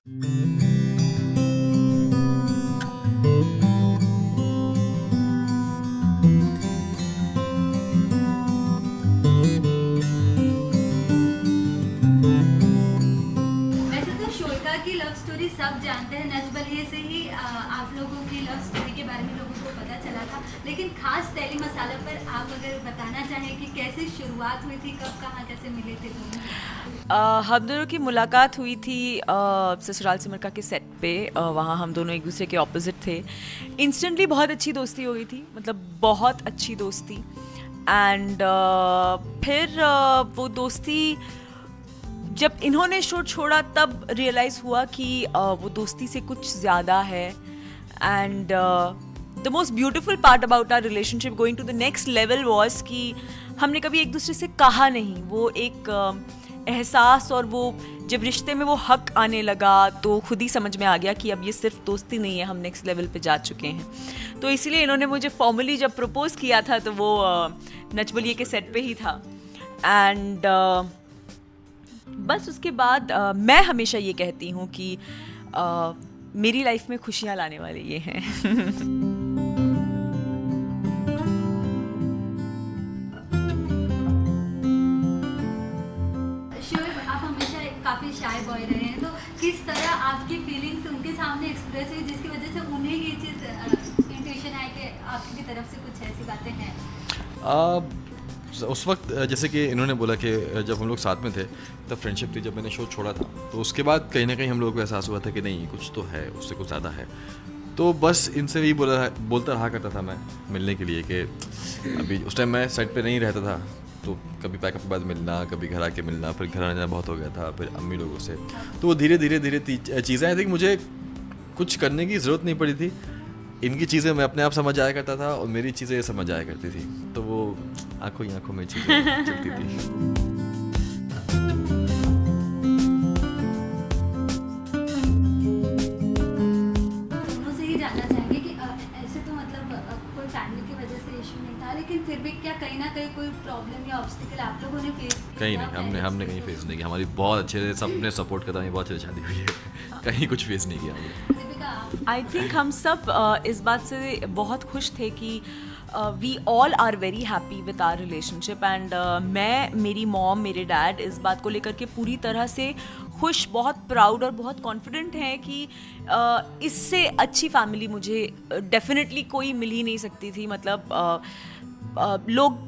वैसे तो शोएगा की लव स्टोरी सब जानते हैं, नच बलिए से ही आप लोगों की लव स्टोरी के बारे में लोगों को पता चला था, लेकिन खास टेली मसाला पर आप अगर बताना चाहें कि कैसे शुरुआत हुई थी, कब कहाँ कैसे मिले थे दोनों? हम दोनों की मुलाकात हुई थी ससुराल सिमर के सेट पे। वहाँ हम दोनों एक दूसरे के ऑपोजिट थे। इंस्टेंटली बहुत अच्छी दोस्ती हो गई थी, मतलब बहुत अच्छी दोस्ती। एंड फिर वो दोस्ती जब इन्होंने शो छोड़ा तब रियलाइज़ हुआ कि वो दोस्ती से कुछ ज़्यादा है। And the most beautiful part about our relationship going to the next level was कि हमने कभी एक दूसरे से कहा नहीं। वो एक एहसास और वो जब रिश्ते में वो हक आने लगा तो खुद ही समझ में आ गया कि अब ये सिर्फ दोस्ती नहीं है, हम नेक्स्ट लेवल पे जा चुके हैं। तो इसीलिए इन्होंने मुझे फॉर्मली जब प्रपोज किया था तो वो नच बलिए के सेट पे ही था। एंड बस उसके बाद मैं हमेशा ये कहती हूँ कि मेरी लाइफ में खुशियाँ लाने वाले ये हैं। आप हमेशा काफ़ी शाय बॉय रहे हैं, तो किस तरह आपकी फीलिंग्स उनके सामने एक्सप्रेस हुई जिसकी वजह से उन्हें ये चीज़ इंट्यूशन आया कि आपकी तरफ से कुछ ऐसी बातें हैं? उस वक्त जैसे कि इन्होंने बोला कि जब हम लोग साथ में थे तब फ्रेंडशिप थी, जब मैंने शो छोड़ा था तो उसके बाद कहीं ना कहीं हम लोगों को एहसास हुआ था कि नहीं, कुछ तो है, उससे कुछ ज़्यादा है। तो बस इनसे भी बोलता रहा करता था मैं मिलने के लिए कि अभी उस टाइम मैं सेट पे नहीं रहता था, तो कभी पैकअप के बाद मिलना, कभी घर आके मिलना, फिर घर आना बहुत हो गया था, फिर अम्मी लोगों से। तो वो धीरे धीरे चीज़ें आई थी कि मुझे कुछ करने की ज़रूरत नहीं पड़ी थी। इनकी चीज़ें मैं अपने आप समझ आया करता था और मेरी चीज़ें समझ आया करती थी, तो वो आंखों ही आंखों में चीज़ें चलती थी। दोनों से ही जानना चाहेंगे कि ऐसे तो मतलब कोई फैमिली की वजह से इशू नहीं था, लेकिन फिर भी क्या कहीं ना कहीं कोई प्रॉब्लम या ऑब्स्टिकल आप लोगों ने फेस किया? कहीं नहीं, हमने कहीं फेस नहीं किया। हमारी बहुत अच्छे से सबने सपोर्ट करा, बहुत अच्छी शादी हुई है। कहीं कुछ फेस नहीं किया हमने। आई थिंक हम सब इस बात से बहुत खुश थे कि we all are very happy with our relationship. And मैं, मेरी मॉम, मेरे डैड इस बात को लेकर के पूरी तरह से खुश, बहुत प्राउड और बहुत कॉन्फिडेंट हैं कि इससे अच्छी फैमिली मुझे डेफिनेटली कोई मिल ही नहीं सकती थी। मतलब लोग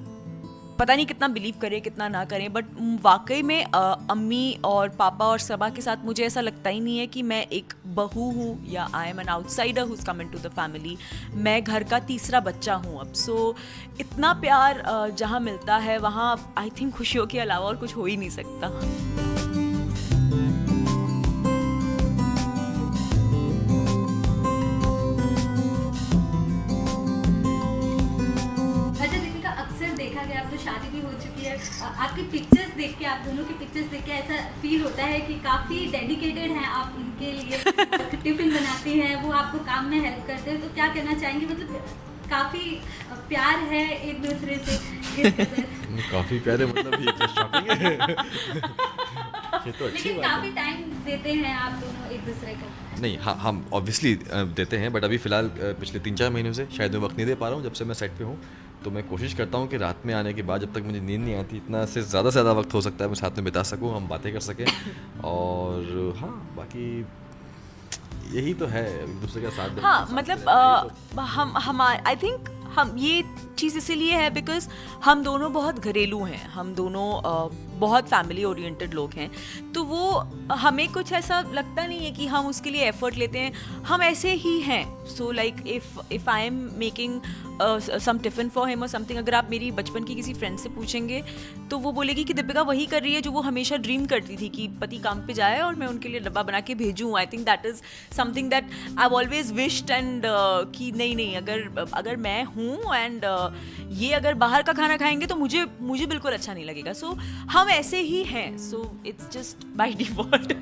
पता नहीं कितना बिलीव करें कितना ना करें, बट वाकई में अम्मी और पापा और सबा के साथ मुझे ऐसा लगता ही नहीं है कि मैं एक बहू हूँ या I am an outsider who's come into the family. मैं घर का तीसरा बच्चा हूँ अब। सो इतना प्यार जहाँ मिलता है वहाँ आई थिंक खुशियों के अलावा और कुछ हो ही नहीं सकता। अब तो शादी भी हो चुकी है, आपकी पिक्चर्स देख के, आप दोनों की पिक्चर्स देख के ऐसा फील होता है कि काफ़ी डेडिकेटेड हैं आप उनके लिए। टिफिन बनाती हैं, वो आपको काम में हेल्प करते हैं, तो क्या कहना चाहेंगे? मतलब काफ़ी प्यार है एक दूसरे से। काफ़ी प्यारे, मतलब ये शॉकिंग है। ये तो अच्छी लेकिन बात है। काफ़ी टाइम देते हैं आप दोनों एक दूसरे को? नहीं, हाँ, हम ऑब्वियसली देते हैं, बट अभी फ़िलहाल पिछले 3-4 महीनों से शायद मैं वक्त नहीं दे पा रहा हूँ। जब से मैं सेट पे हूँ तो मैं कोशिश करता हूँ कि रात में आने के बाद जब तक मुझे नींद नहीं आती, इतना से ज़्यादा वक्त हो सकता है मैं साथ में बिता सकूँ, हम बातें कर सकें। और हाँ, बाकी यही तो है, एक दूसरे का साथ देना, हाँ, साथ मतलब रहना, हम आई थिंक हम ये चीज़ इसीलिए है बिकॉज हम दोनों बहुत घरेलू हैं, हम दोनों बहुत फैमिली ओरिएंटेड लोग हैं। तो वो हमें कुछ ऐसा लगता नहीं है कि हम उसके लिए एफर्ट लेते हैं, हम ऐसे ही हैं। So like if I am making some tiffin for him और समथिंग, अगर आप मेरी बचपन की किसी फ्रेंड से पूछेंगे तो वो बोलेगी कि दीपिका वही कर रही है जो वो हमेशा ड्रीम करती थी कि पति काम पे जाए और मैं उनके लिए डब्बा बना के भेजूँ। I think that is something that I have always wished. And कि नहीं, अगर मैं हूँ एंड ये अगर बाहर का खाना खाएंगे तो मुझे बिल्कुल अच्छा नहीं लगेगा। सो हम ऐसे ही हैं, so it's just by default.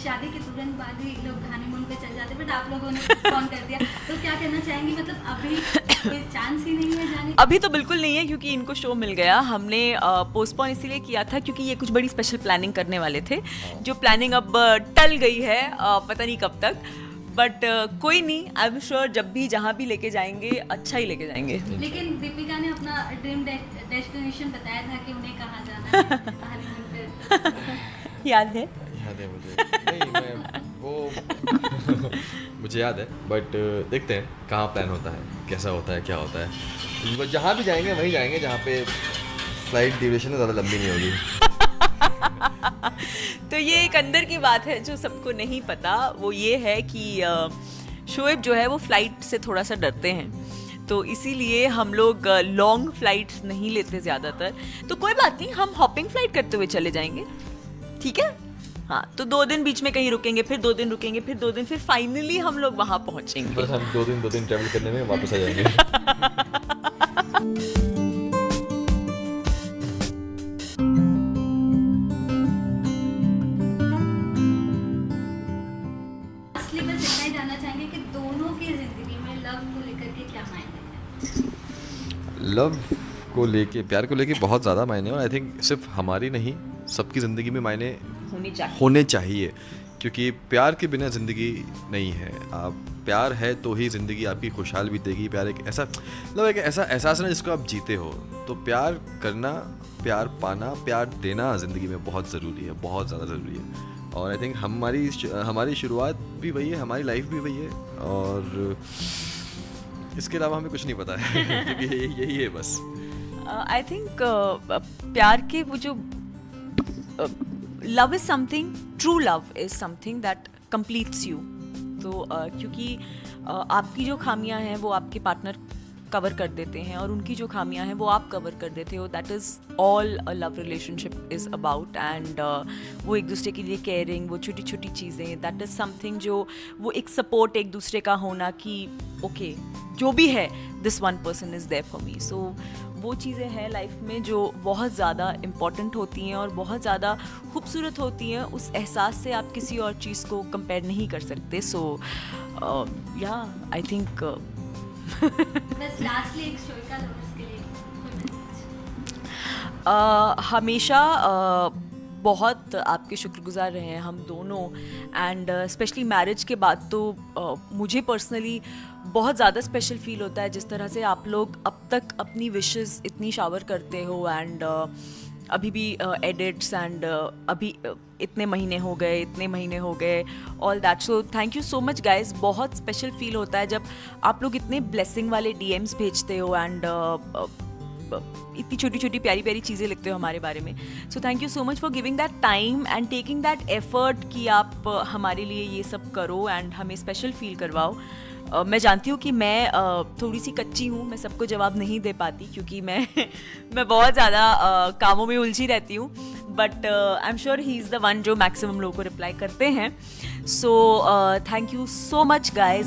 शादी के तुरंत बाद ही लोग हनीमून पे चल जाते हैं, बट आप लोगों ने फोन कर दिया, तो क्या कहना चाहेंगे? मतलब अभी कोई चांस ही नहीं है जाने? अभी तो बिल्कुल नहीं है, क्योंकि इनको शो मिल गया। हमने पोस्टपोन इसीलिए किया था क्योंकि ये कुछ बड़ी स्पेशल प्लानिंग करने वाले थे, जो प्लानिंग अब टल गई है, पता नहीं कब तक। बट कोई नहीं, आई एम श्योर जब भी जहाँ भी लेके जाएंगे अच्छा ही लेके जाएंगे। लेकिन दीपिका ने अपना ड्रीम डेस्टिनेशन बताया था कि उन्हें कहाँ जाना है honeymoon पे। याद है मुझे नहीं, मैं वो मुझे याद है, बट देखते हैं कहाँ प्लान होता है, कैसा होता है, क्या होता है। बस जहाँ भी जाएंगे वहीं जाएंगे जहाँ पे फ्लाइट ड्यूरेशन ज़्यादा लंबी नहीं होगी। तो ये एक अंदर की बात है जो सबको नहीं पता, वो ये है कि शोएब जो है वो फ्लाइट से थोड़ा सा डरते हैं, तो इसीलिए हम लोग लॉन्ग फ्लाइट्स नहीं लेते ज़्यादातर। तो कोई बात नहीं, हम हॉपिंग फ्लाइट करते हुए चले जाएंगे, ठीक है? हाँ, तो 2 दिन बीच में कहीं रुकेंगे, फिर 2 दिन रुकेंगे, फिर 2 दिन, फिर फाइनली हम लोग वहाँ पहुँचेंगे। बस हम 2 दिन ट्रैवल करने में वापस आ जाएंगे। असली बस इतना ही जानना चाहेंगे कि दोनों की जिंदगी में लव को लेकर के क्या मायने हैं? लव को लेके, प्यार को लेके बहुत ज़्यादा मायने, और आई थिंक सिर्फ हमारी नहीं, सबकी ज़िंदगी में मायने होने चाहिए, क्योंकि प्यार के बिना ज़िंदगी नहीं है। आप प्यार है तो ही ज़िंदगी आपकी खुशहाल बीतेगी। प्यार एक ऐसा मतलब एक ऐसा एहसास है ना जिसको आप जीते हो। तो प्यार करना, प्यार पाना, प्यार देना ज़िंदगी में बहुत ज़रूरी है, बहुत ज़्यादा ज़रूरी है। और आई थिंक हमारी शुरुआत भी वही है, हमारी लाइफ भी वही है, और इसके अलावा हमें कुछ नहीं पता है क्योंकि यही है बस। आई थिंक प्यार के वो जो love is something, true love is something that completes you. तो क्योंकि आपकी जो खामियां हैं वो आपके पार्टनर कवर कर देते हैं, और उनकी जो खामियां हैं वो आप कवर कर देते हो। That is all a love relationship is about. And वो एक दूसरे के लिए केयरिंग, वो छोटी छोटी चीज़ें, दैट इज़ समथिंग जो वो एक सपोर्ट एक दूसरे का होना कि ओके जो भी है this one person is there for me. So वो चीज़ें हैं लाइफ में जो बहुत ज़्यादा इम्पॉर्टेंट होती हैं और बहुत ज़्यादा खूबसूरत होती हैं। उस एहसास से आप किसी और चीज़ को कंपेयर नहीं कर सकते। सो या आई थिंक बस लास्टली एक शोइका लवर्स के लिए कोई मैसेज? हमेशा बहुत आपके शुक्रगुजार रहे हैं हम दोनों, एंड स्पेशली मैरिज के बाद तो मुझे पर्सनली बहुत ज़्यादा स्पेशल फील होता है जिस तरह से आप लोग अब तक अपनी विशेस इतनी शावर करते हो। एंड अभी भी एडिट्स एंड अभी इतने महीने हो गए all that. So thank you so much guys. बहुत स्पेशल फील होता है जब आप लोग इतने ब्लेसिंग वाले DMs भेजते हो एंड इतनी छोटी छोटी प्यारी प्यारी चीज़ें लिखते हो हमारे बारे में। So thank you so much for giving that time and taking that effort कि आप हमारे लिए ये सब करो एंड हमें स्पेशल फील करवाओ। मैं जानती हूँ कि मैं थोड़ी सी कच्ची हूँ, मैं सबको जवाब नहीं दे पाती क्योंकि मैं बहुत ज़्यादा कामों में उलझी रहती हूँ, but I am sure he is the one जो मैक्सिमम लोगों को रिप्लाई करते हैं। So thank you so much guys.